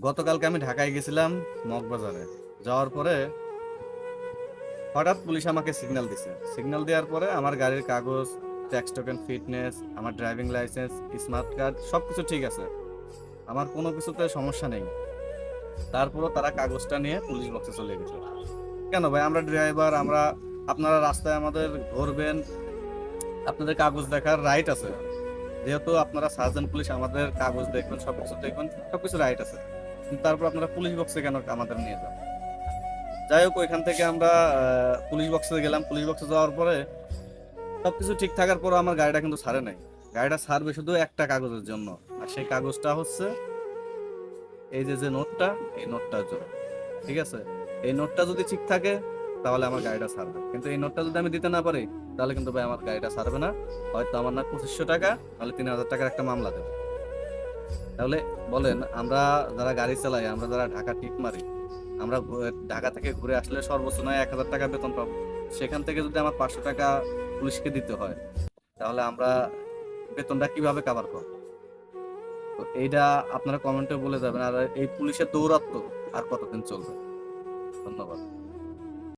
গতকালকে আমি ঢাকায় গেছিলাম মগবাজারে। যাওয়ার পরে হঠাৎ পুলিশ আমাকে সিগন্যাল দিছে। সিগন্যাল দেওয়ার পরে আমার গাড়ির কাগজ, ট্যাক্স টোকেন, ফিটনেস, আমার ড্রাইভিং লাইসেন্স, স্মার্ট কার্ড সবকিছু ঠিক আছে, আমার কোনো কিছুতে সমস্যা নেই। তারপরও তারা কাগজটা নিয়ে পুলিশ বক্সে চলে গেছে। কেন ভাই? আমরা ড্রাইভার, আমরা, আপনারা রাস্তায় আমাদের ধরবেন, আপনাদের কাগজ দেখার রাইট আছে। যেহেতু আপনারা সার্জেন্ট পুলিশ, আমাদের কাগজ দেখবেন, সবকিছু দেখবেন, সবকিছু রাইট আছে। কিন্তু তারপর আপনারা পুলিশ বক্সে কেন আমাদের নিয়ে যান? যাই হোক, ওইখান থেকে আমরা পুলিশ বক্সে গেলাম। পুলিশ বক্সে যাওয়ার পরে সবকিছু ঠিক থাকার পর আমার গাড়িটা কিন্তু ছাড়ে নাই। গাড়িটা ছাড়বে শুধু একটা কাগজের জন্য, আর সেই কাগজটা হচ্ছে এই যে যে নোটটা, এই নোটটার জন্য। ঠিক আছে, এই নোটটা যদি ঠিক থাকে তাহলে আমার গাড়িটা ছাড়বে, কিন্তু এই নোটটা যদি আমি দিতে না পারি তাহলে কিন্তু ভাই আমার গাড়িটা ছাড়বে না। হয়তো আমার না 2500 টাকা, নাহলে 3000 টাকার একটা মামলা দেবে। তাহলে বলেন, আমরা যারা গাড়ি চালাই, আমরা যারা ঢাকা টিপ মারি, আমরা ঢাকা থেকে ঘুরে আসলে সর্বোচ্চ নয় 1000 টাকা বেতন পাবো। সেখান থেকে যদি আমার 500 টাকা পুলিশকে দিতে হয়, তাহলে আমরা বেতনটা কিভাবে কাভার করবো? তো এইটা আপনারা কমেন্টে বলে যাবেন। আর এই পুলিশের দৌরাত্ম্য আর কতদিন চলবে? ধন্যবাদ।